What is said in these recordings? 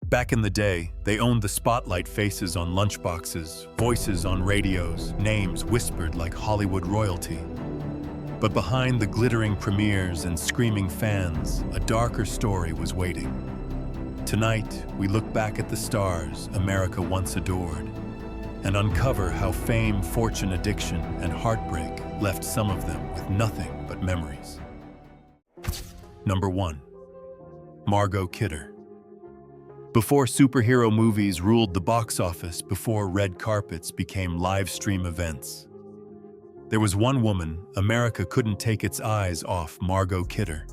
Back in the day, they owned the spotlight, faces on lunchboxes, voices on radios, names whispered like Hollywood royalty. But behind the glittering premieres and screaming fans, a darker story was waiting. Tonight, we look back at the stars America once adored and uncover how fame, fortune, addiction, and heartbreak left some of them with nothing but memories. Number 1. Margot Kidder. Before superhero movies ruled the box office, before red carpets became live stream events, there was one woman America couldn't take its eyes off: Margot Kidder.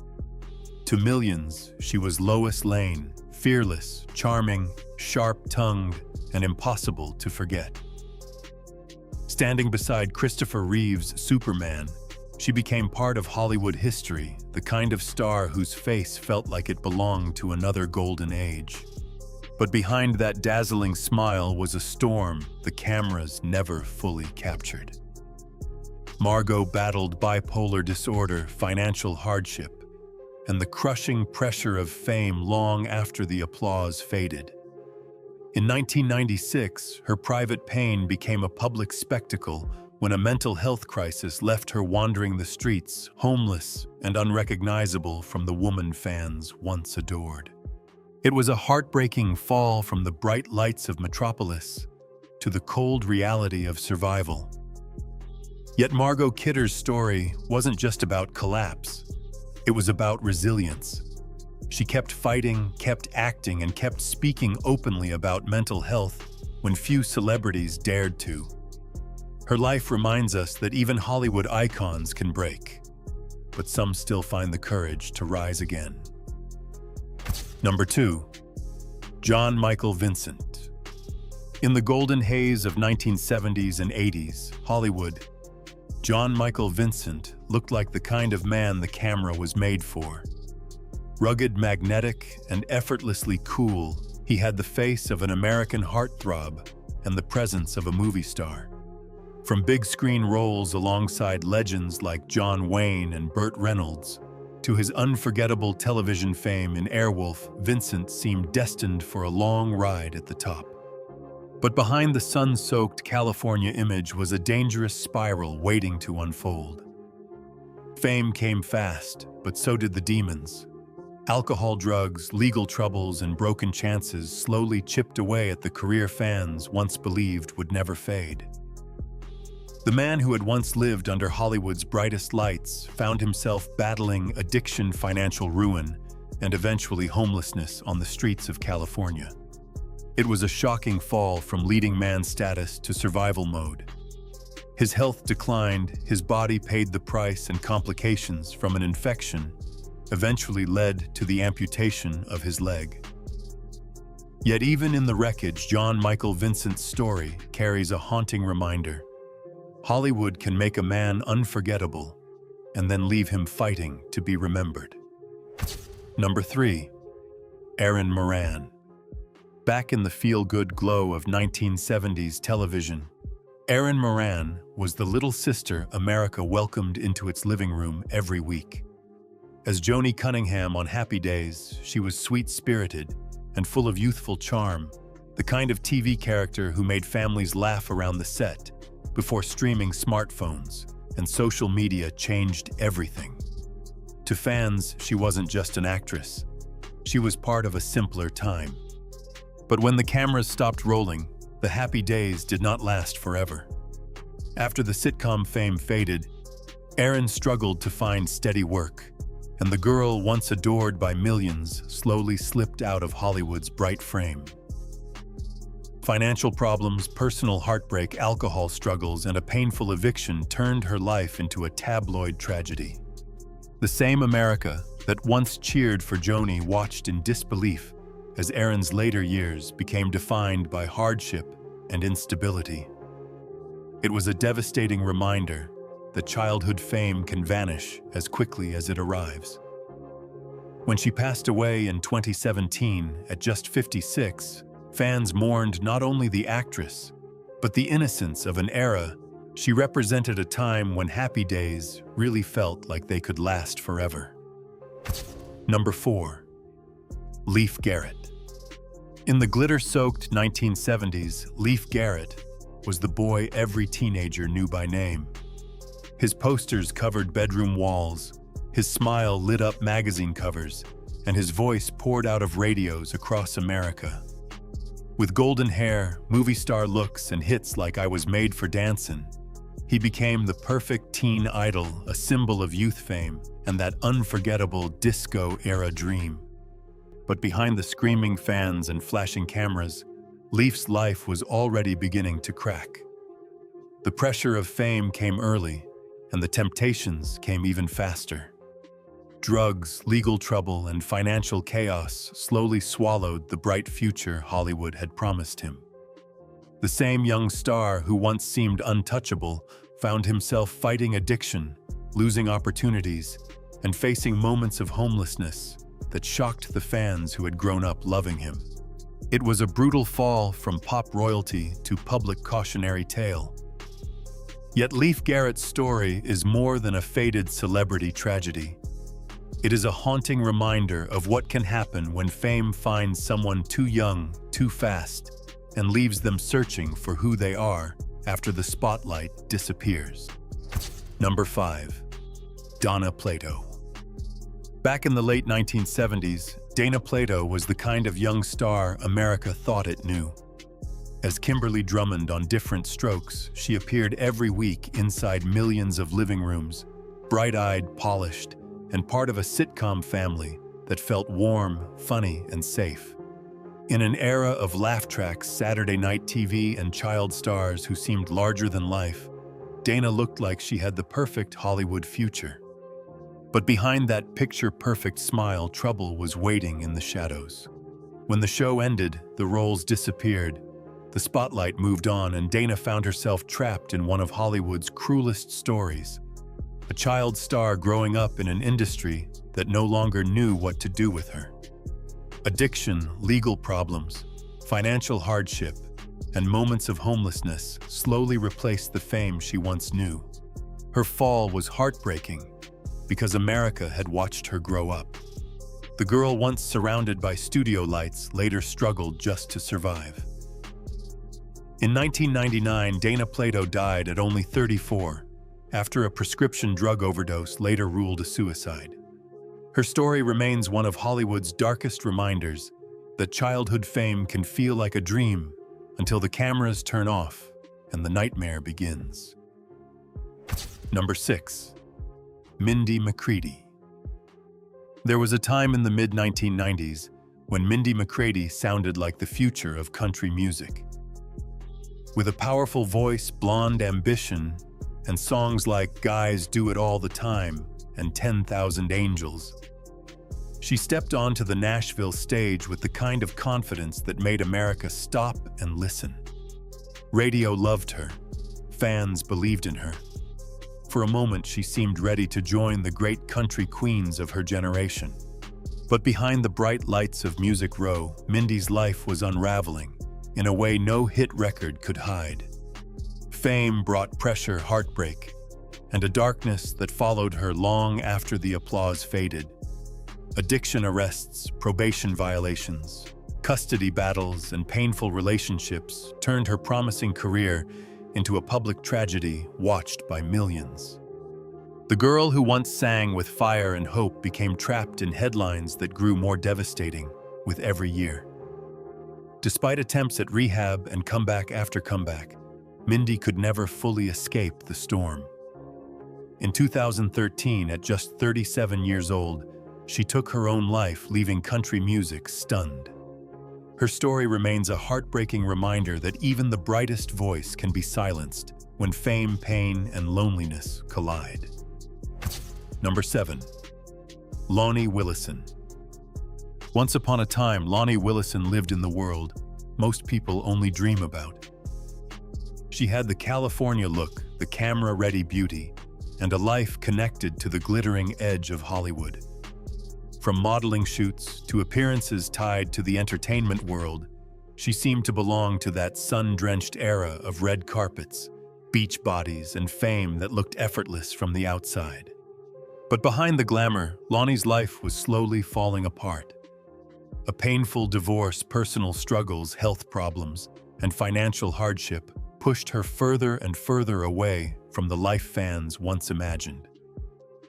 To millions, she was Lois Lane, fearless, charming, sharp-tongued, and impossible to forget. Standing beside Christopher Reeve's Superman, she became part of Hollywood history, the kind of star whose face felt like it belonged to another golden age. But behind that dazzling smile was a storm the cameras never fully captured. Margot battled bipolar disorder, financial hardship, and the crushing pressure of fame long after the applause faded. In 1996, her private pain became a public spectacle when a mental health crisis left her wandering the streets, homeless and unrecognizable from the woman fans once adored. It was a heartbreaking fall from the bright lights of Metropolis to the cold reality of survival. Yet Margot Kidder's story wasn't just about collapse. It was about resilience. She kept fighting, kept acting, and kept speaking openly about mental health when few celebrities dared to. Her life reminds us that even Hollywood icons can break, but some still find the courage to rise again. Number 2. John Michael Vincent. In the golden haze of 1970s and 80s Hollywood, John Michael Vincent looked like the kind of man the camera was made for. Rugged, magnetic, and effortlessly cool, he had the face of an American heartthrob and the presence of a movie star. From big-screen roles alongside legends like John Wayne and Burt Reynolds, to his unforgettable television fame in Airwolf, Vincent seemed destined for a long ride at the top. But behind the sun-soaked California image was a dangerous spiral waiting to unfold. Fame came fast, but so did the demons. Alcohol, drugs, legal troubles, and broken chances slowly chipped away at the career fans once believed would never fade. The man who had once lived under Hollywood's brightest lights found himself battling addiction, financial ruin, and eventually homelessness on the streets of California. It was a shocking fall from leading man status to survival mode. His health declined, his body paid the price, and complications from an infection eventually led to the amputation of his leg. Yet even in the wreckage, John Michael Vincent's story carries a haunting reminder. Hollywood can make a man unforgettable and then leave him fighting to be remembered. Number 3. Erin Moran. Back in the feel-good glow of 1970s television, Erin Moran was the little sister America welcomed into its living room every week. As Joni Cunningham on Happy Days, she was sweet-spirited and full of youthful charm, the kind of TV character who made families laugh around the set before streaming smartphones and social media changed everything. To fans, she wasn't just an actress. She was part of a simpler time. But when the cameras stopped rolling, the happy days did not last forever. After the sitcom fame faded, Erin struggled to find steady work, and the girl once adored by millions slowly slipped out of Hollywood's bright frame. Financial problems, personal heartbreak, alcohol struggles, and a painful eviction turned her life into a tabloid tragedy. The same America that once cheered for Joni watched in disbelief as Erin's later years became defined by hardship and instability. It was a devastating reminder that childhood fame can vanish as quickly as it arrives. When she passed away in 2017 at just 56, fans mourned not only the actress, but the innocence of an era. She represented a time when happy days really felt like they could last forever. Number 4. Leif Garrett. In the glitter-soaked 1970s, Leif Garrett was the boy every teenager knew by name. His posters covered bedroom walls, his smile lit up magazine covers, and his voice poured out of radios across America. With golden hair, movie star looks, and hits like I Was Made for Dancin', he became the perfect teen idol, a symbol of youth fame and that unforgettable disco-era dream. But behind the screaming fans and flashing cameras, Leif's life was already beginning to crack. The pressure of fame came early, and the temptations came even faster. Drugs, legal trouble, and financial chaos slowly swallowed the bright future Hollywood had promised him. The same young star who once seemed untouchable found himself fighting addiction, losing opportunities, and facing moments of homelessness that shocked the fans who had grown up loving him. It was a brutal fall from pop royalty to public cautionary tale. Yet Leif Garrett's story is more than a faded celebrity tragedy. It is a haunting reminder of what can happen when fame finds someone too young, too fast, and leaves them searching for who they are after the spotlight disappears. Number 5. Donna Plato. Back in the late 1970s, Dana Plato was the kind of young star America thought it knew. As Kimberly Drummond on Different Strokes, she appeared every week inside millions of living rooms, bright-eyed, polished, and part of a sitcom family that felt warm, funny, and safe. In an era of laugh tracks, Saturday night TV, and child stars who seemed larger than life, Dana looked like she had the perfect Hollywood future. But behind that picture-perfect smile, trouble was waiting in the shadows. When the show ended, the roles disappeared, the spotlight moved on, and Dana found herself trapped in one of Hollywood's cruelest stories. A child star growing up in an industry that no longer knew what to do with her. Addiction, legal problems, financial hardship, and moments of homelessness slowly replaced the fame she once knew. Her fall was heartbreaking because America had watched her grow up. The girl once surrounded by studio lights later struggled just to survive. In 1999, Dana Plato died at only 34, after a prescription drug overdose later ruled a suicide. Her story remains one of Hollywood's darkest reminders that childhood fame can feel like a dream until the cameras turn off and the nightmare begins. Number 6. Mindy McCready. There was a time in the mid-1990s when Mindy McCready sounded like the future of country music. With a powerful voice, blonde ambition, and songs like Guys Do It All the Time and 10,000 Angels, she stepped onto the Nashville stage with the kind of confidence that made America stop and listen. Radio loved her. Fans believed in her. For a moment, she seemed ready to join the great country queens of her generation. But behind the bright lights of Music Row, Mindy's life was unraveling in a way no hit record could hide. Fame brought pressure, heartbreak, and a darkness that followed her long after the applause faded. Addiction arrests, probation violations, custody battles, and painful relationships turned her promising career into a public tragedy watched by millions. The girl who once sang with fire and hope became trapped in headlines that grew more devastating with every year. Despite attempts at rehab and comeback after comeback, Mindy could never fully escape the storm. In 2013, at just 37 years old, she took her own life, leaving country music stunned. Her story remains a heartbreaking reminder that even the brightest voice can be silenced when fame, pain, and loneliness collide. Number 7. Lonnie Willison. Once upon a time, Lonnie Willison lived in the world most people only dream about. She had the California look, the camera-ready beauty, and a life connected to the glittering edge of Hollywood. From modeling shoots to appearances tied to the entertainment world, she seemed to belong to that sun-drenched era of red carpets, beach bodies, and fame that looked effortless from the outside. But behind the glamour, Lonnie's life was slowly falling apart. A painful divorce, personal struggles, health problems, and financial hardship pushed her further and further away from the life fans once imagined.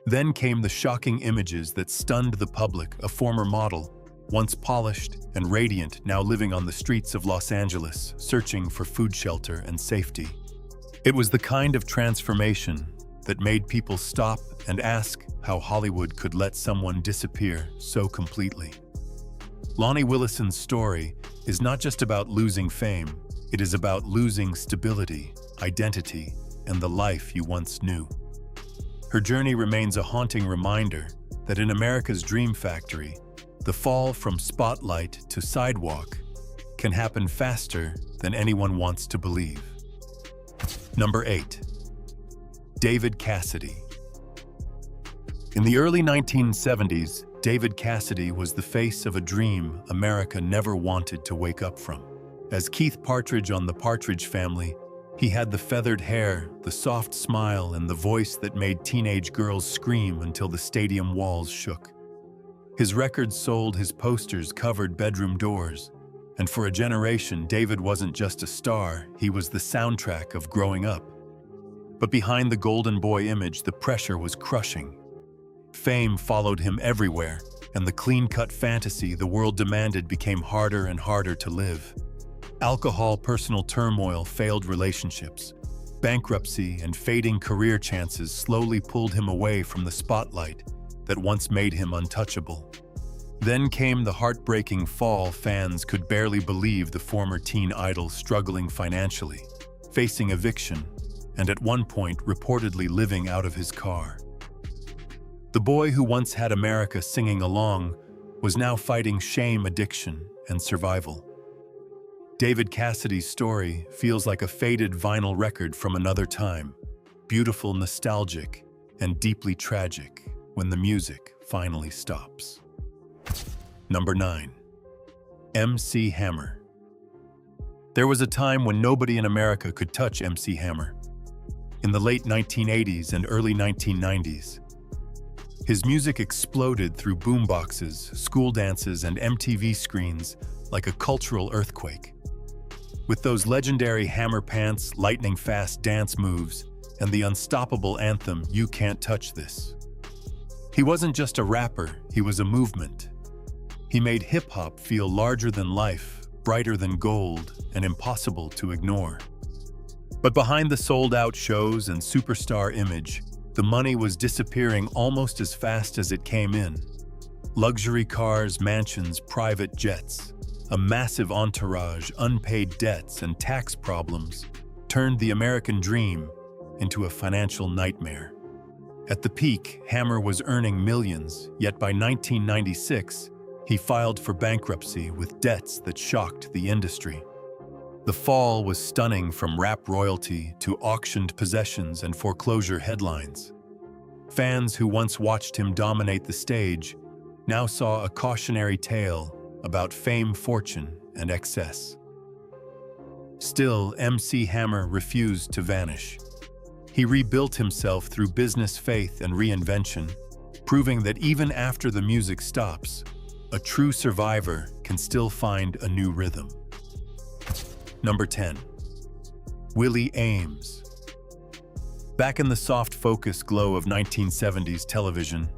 Then came the shocking images that stunned the public. A former model, once polished and radiant, now living on the streets of Los Angeles, searching for food, shelter, and safety. It was the kind of transformation that made people stop and ask how Hollywood could let someone disappear so completely. Lonnie Willison's story is not just about losing fame, it is about losing stability, identity, and the life you once knew. Her journey remains a haunting reminder that in America's dream factory, the fall from spotlight to sidewalk can happen faster than anyone wants to believe. Number 8. David Cassidy. In the early 1970s, David Cassidy was the face of a dream America never wanted to wake up from. As Keith Partridge on The Partridge Family, he had the feathered hair, the soft smile, and the voice that made teenage girls scream until the stadium walls shook. His records sold, his posters covered bedroom doors, and for a generation, David wasn't just a star, he was the soundtrack of growing up. But behind the golden boy image, the pressure was crushing. Fame followed him everywhere, and the clean-cut fantasy the world demanded became harder and harder to live. Alcohol, personal turmoil, failed relationships, bankruptcy, and fading career chances slowly pulled him away from the spotlight that once made him untouchable. Then came the heartbreaking fall. Fans could barely believe the former teen idol struggling financially, facing eviction, and at one point reportedly living out of his car. The boy who once had America singing along was now fighting shame, addiction, and survival. David Cassidy's story feels like a faded vinyl record from another time, beautiful, nostalgic, and deeply tragic when the music finally stops. Number 9. MC Hammer. There was a time when nobody in America could touch MC Hammer. In the late 1980s and early 1990s, his music exploded through boomboxes, school dances, and MTV screens like a cultural earthquake. With those legendary hammer pants, lightning-fast dance moves, and the unstoppable anthem, "You Can't Touch This." He wasn't just a rapper, he was a movement. He made hip-hop feel larger than life, brighter than gold, and impossible to ignore. But behind the sold-out shows and superstar image, the money was disappearing almost as fast as it came in. Luxury cars, mansions, private jets, a massive entourage, unpaid debts, and tax problems turned the American dream into a financial nightmare. At the peak, Hammer was earning millions, yet by 1996, he filed for bankruptcy with debts that shocked the industry. The fall was stunning, from rap royalty to auctioned possessions and foreclosure headlines. Fans who once watched him dominate the stage now saw a cautionary tale about fame, fortune, and excess. Still, MC Hammer refused to vanish. He rebuilt himself through business, faith, and reinvention, proving that even after the music stops, a true survivor can still find a new rhythm. Number 10. Willie Ames. Back in the soft focus glow of 1970s television,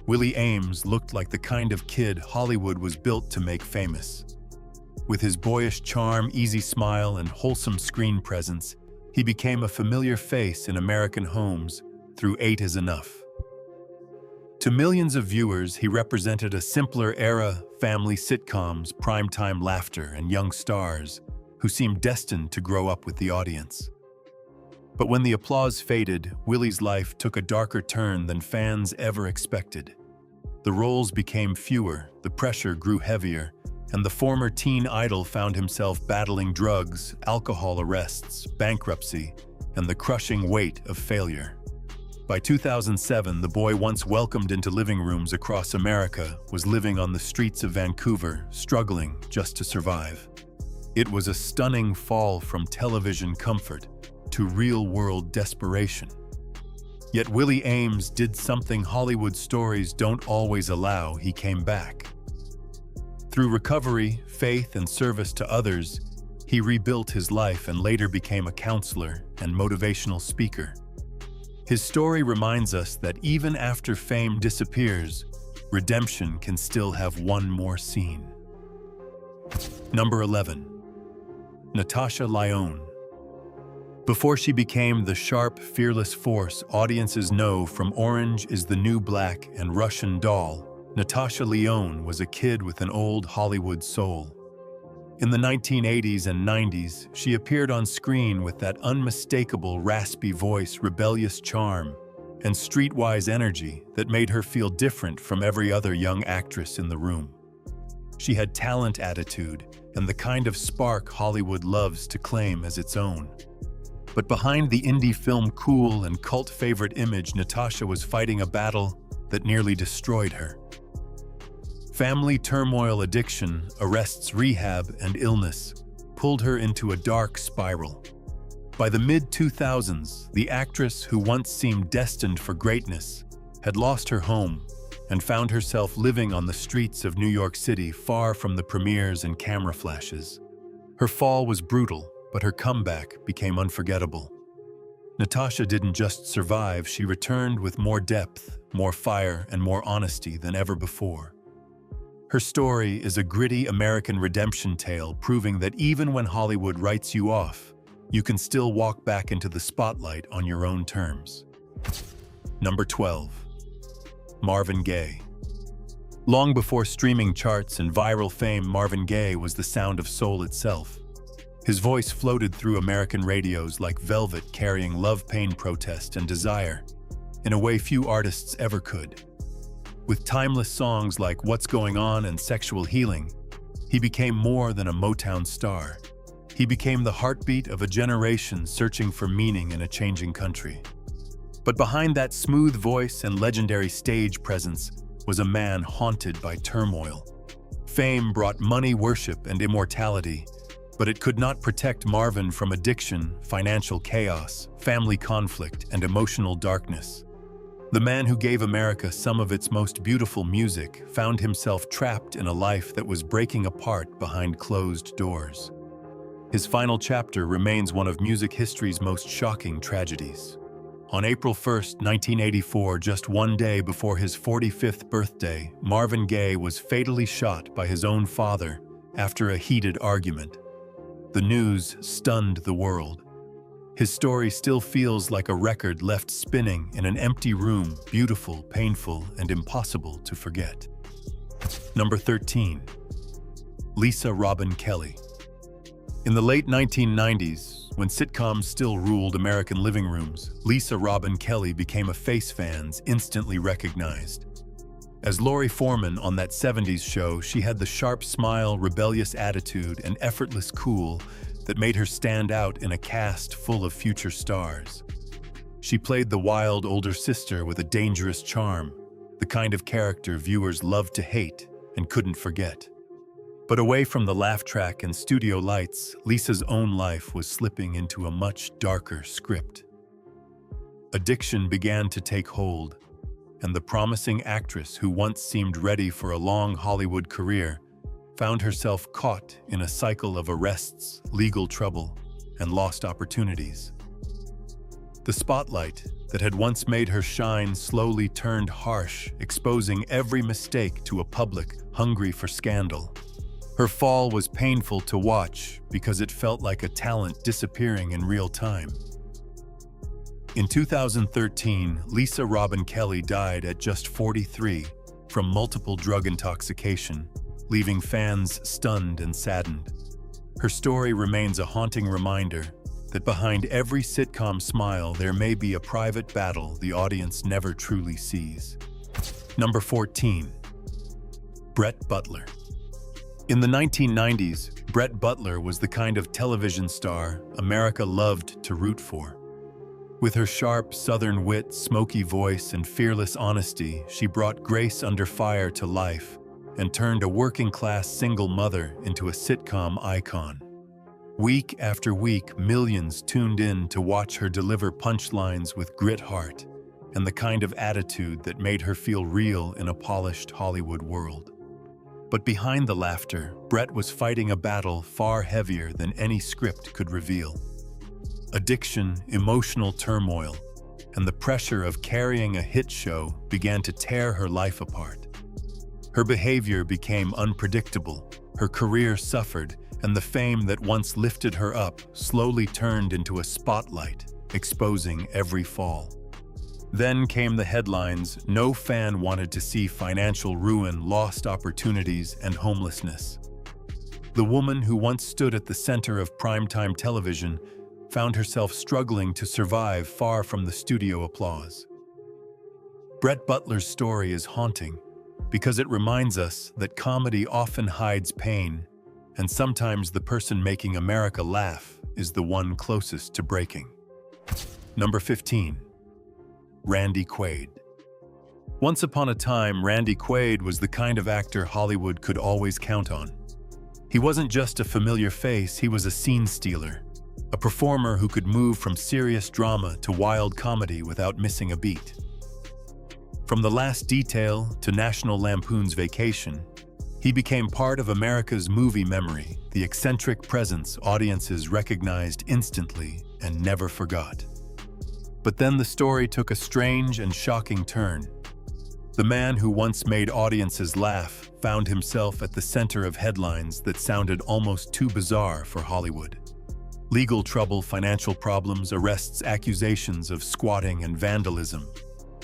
Willie Ames looked like the kind of kid Hollywood was built to make famous. With his boyish charm, easy smile, and wholesome screen presence, he became a familiar face in American homes through 8 is Enough. To millions of viewers, he represented a simpler era, family sitcoms, primetime laughter, and young stars who seemed destined to grow up with the audience. But when the applause faded, Willie's life took a darker turn than fans ever expected. The roles became fewer, the pressure grew heavier, and the former teen idol found himself battling drugs, alcohol arrests, bankruptcy, and the crushing weight of failure. By 2007, the boy once welcomed into living rooms across America was living on the streets of Vancouver, struggling just to survive. It was a stunning fall from television comfort to real-world desperation. Yet Willie Ames did something Hollywood stories don't always allow. He came back. Through recovery, faith, and service to others, he rebuilt his life and later became a counselor and motivational speaker. His story reminds us that even after fame disappears, redemption can still have one more scene. Number 11. Natasha Lyonne. Before she became the sharp, fearless force audiences know from Orange is the New Black and Russian Doll, Natasha Lyonne was a kid with an old Hollywood soul. In the 1980s and 90s, she appeared on screen with that unmistakable raspy voice, rebellious charm, and streetwise energy that made her feel different from every other young actress in the room. She had talent, attitude, and the kind of spark Hollywood loves to claim as its own. But behind the indie film cool and cult favorite image, Natasha was fighting a battle that nearly destroyed her. Family turmoil, addiction, arrests, rehab, and illness pulled her into a dark spiral. By the mid-2000s, the actress who once seemed destined for greatness had lost her home and found herself living on the streets of New York City, far from the premieres and camera flashes. Her fall was brutal, but her comeback became unforgettable. Natasha didn't just survive, she returned with more depth, more fire, and more honesty than ever before. Her story is a gritty American redemption tale, proving that even when Hollywood writes you off, you can still walk back into the spotlight on your own terms. Number 12. Marvin Gaye. Long before streaming charts and viral fame, Marvin Gaye was the sound of soul itself. His voice floated through American radios like velvet, carrying love, pain, protest, and desire in a way few artists ever could. With timeless songs like What's Going On and Sexual Healing, he became more than a Motown star. He became the heartbeat of a generation searching for meaning in a changing country. But behind that smooth voice and legendary stage presence was a man haunted by turmoil. Fame brought money, worship, and immortality, but it could not protect Marvin from addiction, financial chaos, family conflict, and emotional darkness. The man who gave America some of its most beautiful music found himself trapped in a life that was breaking apart behind closed doors. His final chapter remains one of music history's most shocking tragedies. On April 1, 1984, just one day before his 45th birthday, Marvin Gaye was fatally shot by his own father after a heated argument. The news stunned the world. His story still feels like a record left spinning in an empty room, beautiful, painful, and impossible to forget. Number 13. Lisa Robin Kelly. In the late 1990s, when sitcoms still ruled American living rooms, Lisa Robin Kelly became a face fans instantly recognized. As Lori Foreman on that 70s show, she had the sharp smile, rebellious attitude, and effortless cool that made her stand out in a cast full of future stars. She played the wild older sister with a dangerous charm, the kind of character viewers loved to hate and couldn't forget. But away from the laugh track and studio lights, Lisa's own life was slipping into a much darker script. Addiction began to take hold, and the promising actress who once seemed ready for a long Hollywood career found herself caught in a cycle of arrests, legal trouble, and lost opportunities. The spotlight that had once made her shine slowly turned harsh, exposing every mistake to a public hungry for scandal. Her fall was painful to watch because it felt like a talent disappearing in real time. In 2013, Lisa Robin Kelly died at just 43 from multiple drug intoxication, leaving fans stunned and saddened. Her story remains a haunting reminder that behind every sitcom smile there may be a private battle the audience never truly sees. Number 14. Brett Butler. In the 1990s, Brett Butler was the kind of television star America loved to root for. With her sharp Southern wit, smoky voice, and fearless honesty, she brought Grace Under Fire to life and turned a working-class single mother into a sitcom icon. Week after week, millions tuned in to watch her deliver punchlines with grit, heart, and the kind of attitude that made her feel real in a polished Hollywood world. But behind the laughter, Brett was fighting a battle far heavier than any script could reveal. Addiction, emotional turmoil, and the pressure of carrying a hit show began to tear her life apart. Her behavior became unpredictable, her career suffered, and the fame that once lifted her up slowly turned into a spotlight, exposing every fall. Then came the headlines. No fan wanted to see financial ruin, lost opportunities, and homelessness. The woman who once stood at the center of primetime television found herself struggling to survive far from the studio applause. Brett Butler's story is haunting because it reminds us that comedy often hides pain, and sometimes the person making America laugh is the one closest to breaking. Number 15. Randy Quaid. Once upon a time, Randy Quaid was the kind of actor Hollywood could always count on. He wasn't just a familiar face, he was a scene stealer, a performer who could move from serious drama to wild comedy without missing a beat. From The Last Detail to National Lampoon's Vacation, he became part of America's movie memory, the eccentric presence audiences recognized instantly and never forgot. But then the story took a strange and shocking turn. The man who once made audiences laugh found himself at the center of headlines that sounded almost too bizarre for Hollywood. Legal trouble, financial problems, arrests, accusations of squatting and vandalism,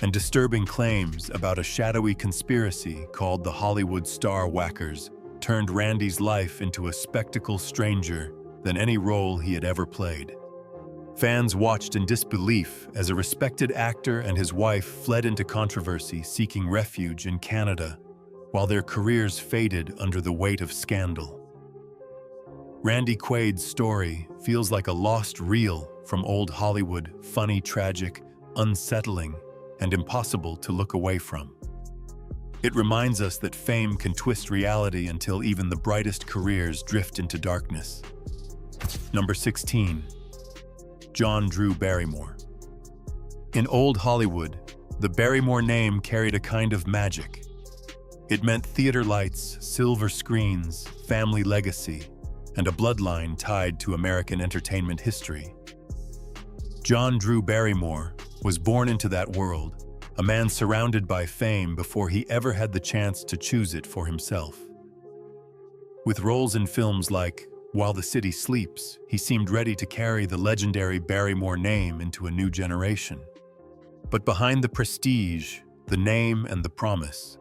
and disturbing claims about a shadowy conspiracy called the Hollywood Star Whackers turned Randy's life into a spectacle stranger than any role he had ever played. Fans watched in disbelief as a respected actor and his wife fled into controversy seeking refuge in Canada, while their careers faded under the weight of scandal. Randy Quaid's story feels like a lost reel from old Hollywood, funny, tragic, unsettling, and impossible to look away from. It reminds us that fame can twist reality until even the brightest careers drift into darkness. Number 16. John Drew Barrymore. In old Hollywood, the Barrymore name carried a kind of magic. It meant theater lights, silver screens, family legacy, and a bloodline tied to American entertainment history. John Drew Barrymore was born into that world, a man surrounded by fame before he ever had the chance to choose it for himself. With roles in films like While the City Sleeps, he seemed ready to carry the legendary Barrymore name into a new generation. But behind the prestige, the name, and the promise,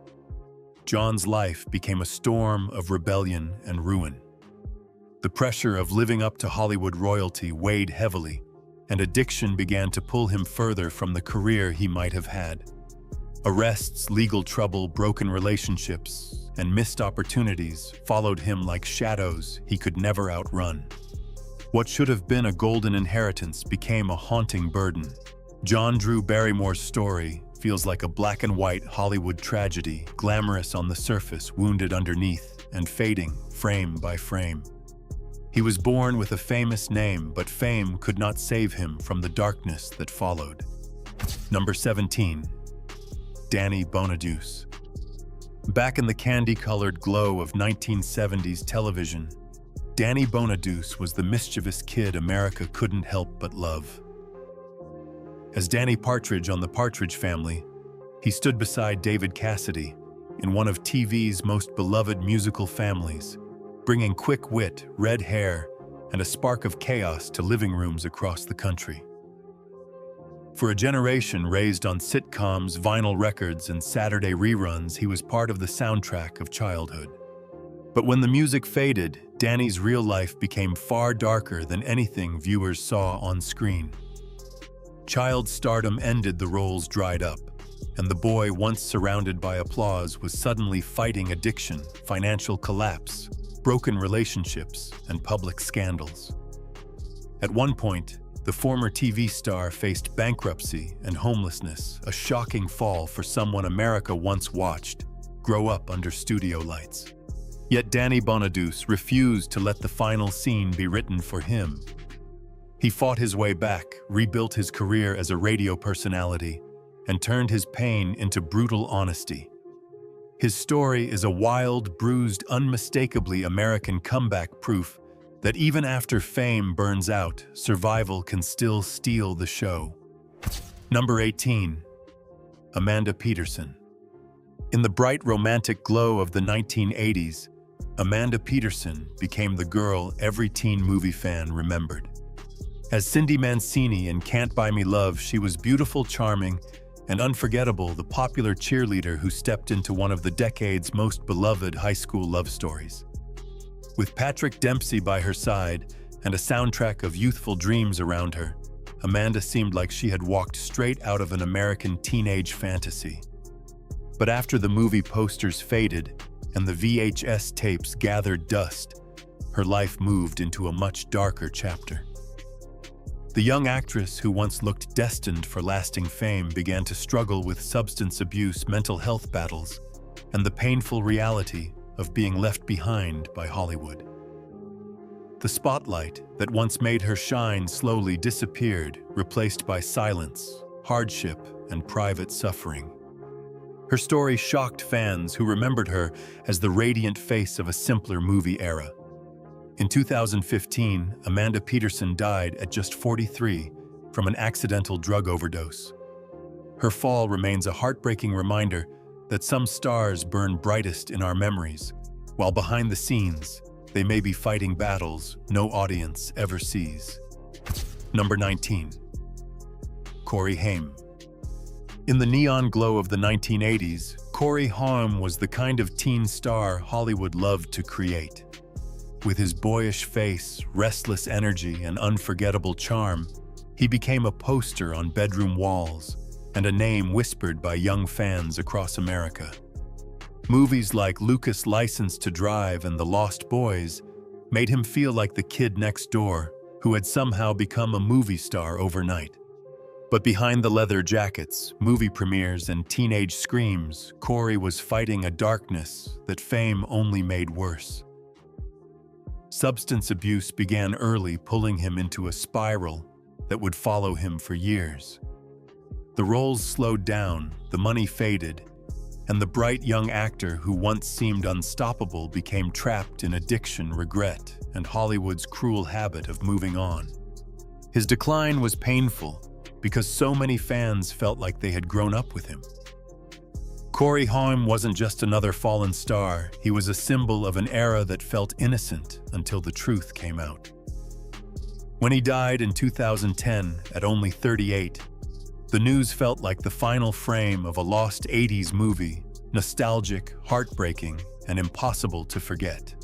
John's life became a storm of rebellion and ruin. The pressure of living up to Hollywood royalty weighed heavily, and addiction began to pull him further from the career he might have had. Arrests, legal trouble, broken relationships, and missed opportunities followed him like shadows he could never outrun. What should have been a golden inheritance became a haunting burden. John Drew Barrymore's story feels like a black and white Hollywood tragedy, glamorous on the surface, wounded underneath, and fading frame by frame. He was born with a famous name, but fame could not save him from the darkness that followed. Number 17. Danny Bonaduce. Back in the candy-colored glow of 1970s television, Danny Bonaduce was the mischievous kid America couldn't help but love. As Danny Partridge on The Partridge Family, he stood beside David Cassidy in one of TV's most beloved musical families, bringing quick wit, red hair, and a spark of chaos to living rooms across the country. For a generation raised on sitcoms, vinyl records, and Saturday reruns, he was part of the soundtrack of childhood. But when the music faded, Danny's real life became far darker than anything viewers saw on screen. Child stardom ended, the roles dried up, and the boy once surrounded by applause was suddenly fighting addiction, financial collapse, broken relationships, and public scandals. At one point, the former TV star faced bankruptcy and homelessness, a shocking fall for someone America once watched grow up under studio lights. Yet Danny Bonaduce refused to let the final scene be written for him. He fought his way back, rebuilt his career as a radio personality, and turned his pain into brutal honesty. His story is a wild, bruised, unmistakably American comeback, proof that even after fame burns out, survival can still steal the show. Number 18. Amanda Peterson. In the bright romantic glow of the 1980s, Amanda Peterson became the girl every teen movie fan remembered. As Cindy Mancini in Can't Buy Me Love, she was beautiful, charming, and unforgettable, the popular cheerleader who stepped into one of the decade's most beloved high school love stories. With Patrick Dempsey by her side and a soundtrack of youthful dreams around her, Amanda seemed like she had walked straight out of an American teenage fantasy. But after the movie posters faded and the VHS tapes gathered dust, her life moved into a much darker chapter. The young actress who once looked destined for lasting fame began to struggle with substance abuse, mental health battles, and the painful reality of being left behind by Hollywood. The spotlight that once made her shine slowly disappeared, replaced by silence, hardship, and private suffering. Her story shocked fans who remembered her as the radiant face of a simpler movie era. In 2015, Amanda Peterson died at just 43 from an accidental drug overdose. Her fall remains a heartbreaking reminder that some stars burn brightest in our memories, while behind the scenes, they may be fighting battles no audience ever sees. Number 19. Corey Haim. In the neon glow of the 1980s, Corey Haim was the kind of teen star Hollywood loved to create. With his boyish face, restless energy, and unforgettable charm, he became a poster on bedroom walls and a name whispered by young fans across America. Movies like Lucas' License to Drive and The Lost Boys made him feel like the kid next door who had somehow become a movie star overnight. But behind the leather jackets, movie premieres, and teenage screams, Corey was fighting a darkness that fame only made worse. Substance abuse began early, pulling him into a spiral that would follow him for years. The roles slowed down, the money faded, and the bright young actor who once seemed unstoppable became trapped in addiction, regret, and Hollywood's cruel habit of moving on. His decline was painful because so many fans felt like they had grown up with him. Corey Haim wasn't just another fallen star, he was a symbol of an era that felt innocent until the truth came out. When he died in 2010 at only 38, the news felt like the final frame of a lost 80s movie, nostalgic, heartbreaking, and impossible to forget.